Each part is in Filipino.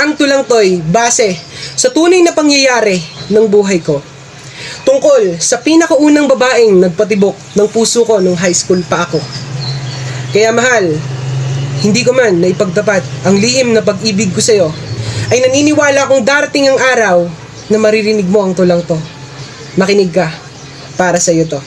Ang tulang to'y base sa tunay na pangyayari ng buhay ko. Tungkol sa pinakaunang babaeng nagpatibok ng puso ko nung high school pa ako. Kaya mahal, hindi ko man naipagtapat ang lihim na pag-ibig ko sa'yo, ay naniniwala kong darating ang araw na maririnig mo ang tulang to. Makinig ka, para sa'yo to.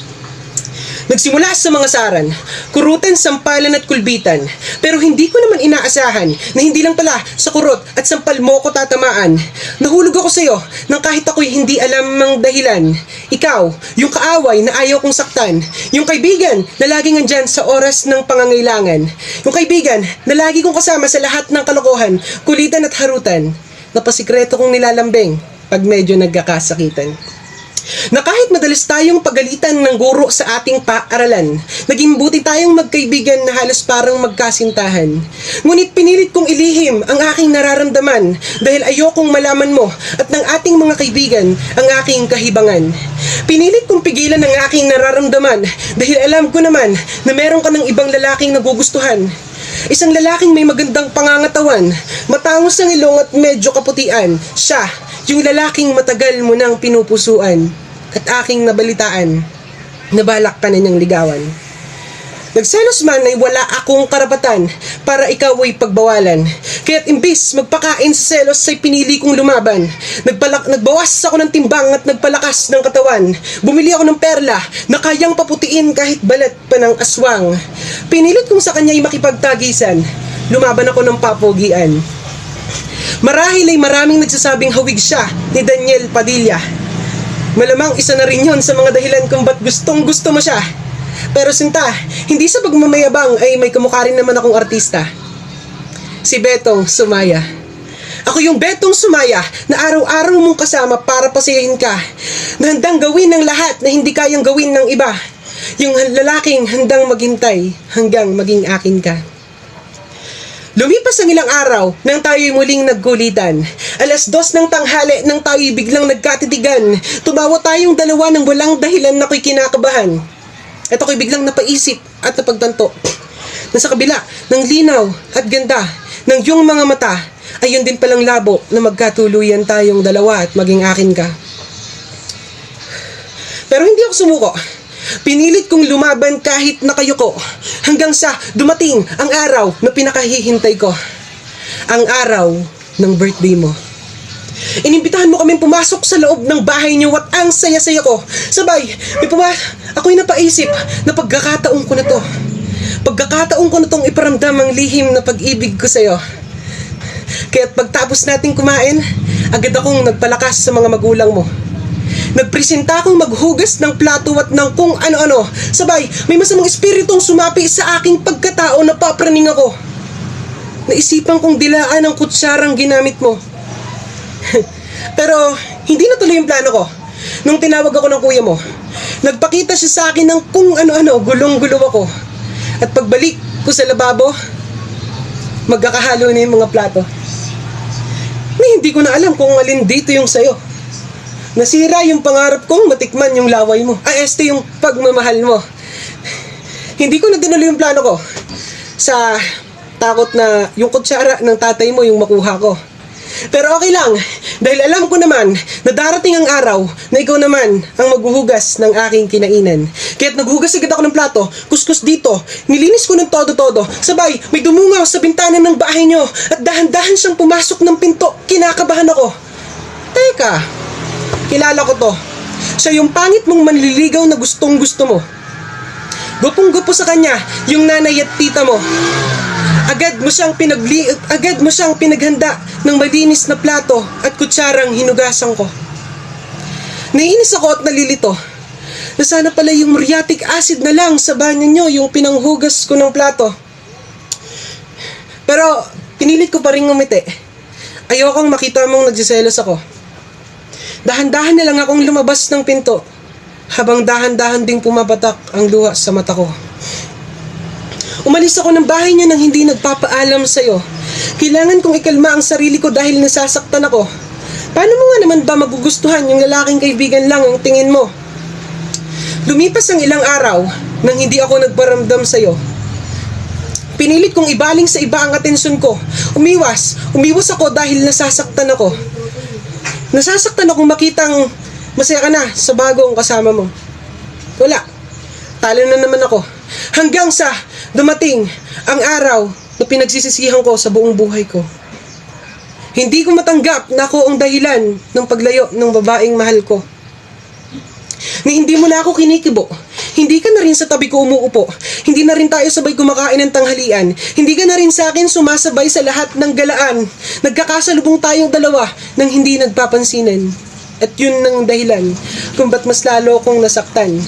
Nagsimula sa mga saran, kurutan, sampalan at kulbitan. Pero hindi ko naman inaasahan na hindi lang pala sa kurot at sampal mo ko tatamaan. Nahulog ako sa'yo nang kahit ako'y hindi alam ang dahilan. Ikaw, yung kaaway na ayaw kong saktan. Yung kaibigan na laging andyan sa oras ng pangangailangan. Yung kaibigan na lagi kong kasama sa lahat ng kalokohan, kulitan at harutan. Napasikreto kong nilalambing pag medyo nagkakasakitan. Na kahit madalas tayong pagalitan ng guro sa ating paaralan, naging buti tayong magkaibigan na halos parang magkasintahan. Ngunit pinilit kong ilihim ang aking nararamdaman dahil ayokong malaman mo at ng ating mga kaibigan ang aking kahibangan. Pinilit kong pigilan ang aking nararamdaman dahil alam ko naman na meron ka ng ibang lalaking nagugustuhan. Isang lalaking may magandang pangangatawan, matangos ang ilong at medyo kaputian. Siya, yung lalaking matagal mo nang pinupusuan at aking nabalitaan na balak ka na niyang ligawan. Nagselos man ay wala akong karapatan para ikaw ay pagbawalan. Kaya't imbis magpakain sa selos ay pinili kong lumaban. Nagbawas ako ng timbang at nagpalakas ng katawan. Bumili ako ng perla na kayang paputiin kahit balat pa ng aswang. Pinilit kong sa kanya'y makipagtagisan. Lumaban ako ng papogian. Marahil ay maraming nagsasabing hawig siya ni Daniel Padilla. Malamang isa na rin yun sa mga dahilan kung ba't gustong gusto mo siya. Pero sinta, hindi sa pagmamayabang ay may kamukha rin naman akong artista. Si Betong Sumaya. Ako yung Betong Sumaya na araw-araw mong kasama para pasayahin ka. Na handang gawin ng lahat na hindi kayang gawin ng iba. Yung lalaking handang maghintay hanggang maging akin ka. Lumipas ang ilang araw nang tayo'y muling nagkulitan. 2:00 ng tanghali nang tayo'y biglang nagkatitigan. Tumawa tayong dalawa ng walang dahilan na ako'y kinakabahan. At ako'y biglang napaisip at napagtanto na sa kabila ng linaw at ganda ng iyong mga mata ay yun din palang labo na magkatuluyan tayong dalawa at maging akin ka. Pero hindi ako sumuko. Pinilit kong lumaban kahit nakayuko hanggang sa dumating ang araw na pinakahihintay ko. Ang araw ng birthday mo. Inimbitahan mo kaming pumasok sa loob ng bahay niyo at ang saya-saya ko. Sabay, ako'y napaisip na pagkakataon ko na to. Pagkakataon ko na tong iparamdam ang lihim na pag-ibig ko sa'yo. Kaya't pagtapos nating kumain, agad akong nagpalakas sa mga magulang mo. Nagpresenta akong maghugas ng plato at ng kung ano-ano. Sabay, may masamang espiritong sumapi sa aking pagkatao na papraning ako. Naisipan kong dilaan ang kutsarang ginamit mo. Pero hindi natuloy yung plano ko. Nung tinawag ako ng kuya mo, nagpakita siya sa akin ng kung ano-ano, gulong-gulo ako. At pagbalik ko sa lababo, magkakahalo na yung mga plato. Hindi ko na alam kung alin dito yung sayo. Nasira yung pangarap kong matikman yung laway mo. Este yung pagmamahal mo. Hindi ko na dinuloy yung plano ko sa takot na yung kutsara ng tatay mo yung makuha ko. Pero okay lang, dahil alam ko naman na darating ang araw na ikaw naman ang maghuhugas ng aking kinainan. Kaya't naghugas agad ako ng plato, kuskus dito, nilinis ko ng todo-todo. Sabay, may dumungaw sa bintana ng bahay nyo at dahan-dahan siyang pumasok ng pinto. Kinakabahan ako. Teka, kilala ko to. Siya yung pangit mong manliligaw na gustong gusto mo. Gupong-gupo sa kanya yung nanay at tita mo. Agad mo siyang pinaghanda ng malinis na plato at kutsarang hinugasan ko. Naiinis ako at nalilito na sana pala yung muriatic acid na lang sa banyo nyo yung pinanghugas ko ng plato. Pero pinilit ko pa rin ngumiti. Ayokong makita mong nagsiselos ako. Dahan-dahan na lang akong lumabas ng pinto habang dahan-dahan ding pumapatak ang luha sa mata ko. Umalis ako ng bahay niya nang hindi nagpapaalam sa'yo. Kailangan kong ikalma ang sarili ko dahil nasasaktan ako. Paano mo nga naman ba magugustuhan yung lalaking kaibigan lang ang tingin mo? Lumipas ang ilang araw nang hindi ako nagparamdam sa'yo. Pinilit kong ibaling sa iba ang atensyon ko. Umiwas ako dahil nasasaktan ako. Nasasaktan akong makitang masaya ka na sa bagong kasama mo. Wala. Talo na naman ako. Hanggang sa dumating ang araw na pinagsisisihan ko sa buong buhay ko. Hindi ko matanggap na ako ang dahilan ng paglayo ng babaeng mahal ko. Ni hindi mo na ako kinikibo. Hindi ka na rin sa tabi ko umuupo. Hindi na rin tayo sabay kumakain ng tanghalian. Hindi ka na rin sa akin sumasabay sa lahat ng galaan. Nagkakasalubong tayong dalawa nang hindi nagpapansinan. At yun ang dahilan kung ba't mas lalo akong nasaktan.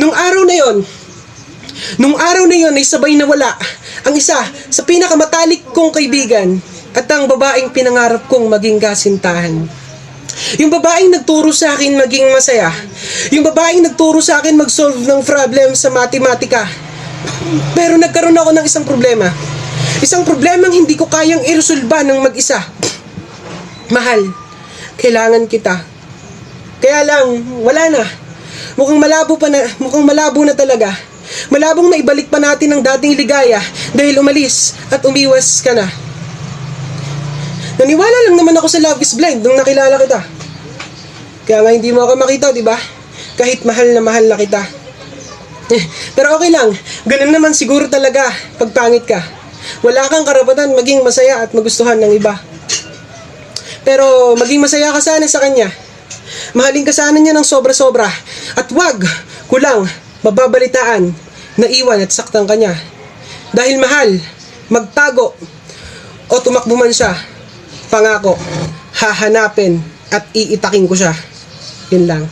Nung araw na yon ay sabay nawala ang isa sa pinakamatalik kong kaibigan at ang babaeng pinangarap kong maging kasintahan. Yung babaeng nagturo sa akin maging masaya. Yung babaeng nagturo sa akin mag-solve ng problem sa matematika. Pero nagkaroon ako ng isang problema. Isang problemang hindi ko kayang iresolba ng mag-isa. Mahal, kailangan kita. Kaya lang, wala na. Mukhang malabo na talaga. Malabong maibalik pa natin ang dating ligaya dahil umalis at umiwas ka na. Naniwala lang naman ako sa love is blind nung nakilala kita. Kaya nga hindi mo ako makita, di ba? Kahit mahal na kita. Pero okay lang, ganun naman siguro talaga pag pangit ka. Wala kang karapatan maging masaya at magustuhan ng iba. Pero maging masaya ka sana sa kanya. Mahalin ka sana niya ng sobra-sobra. At wag kulang mababalitaan na iwan at saktan kanya. Dahil mahal, magtago o tumakbo man siya, pangako, hahanapin at iitakin ko siya. Yun lang.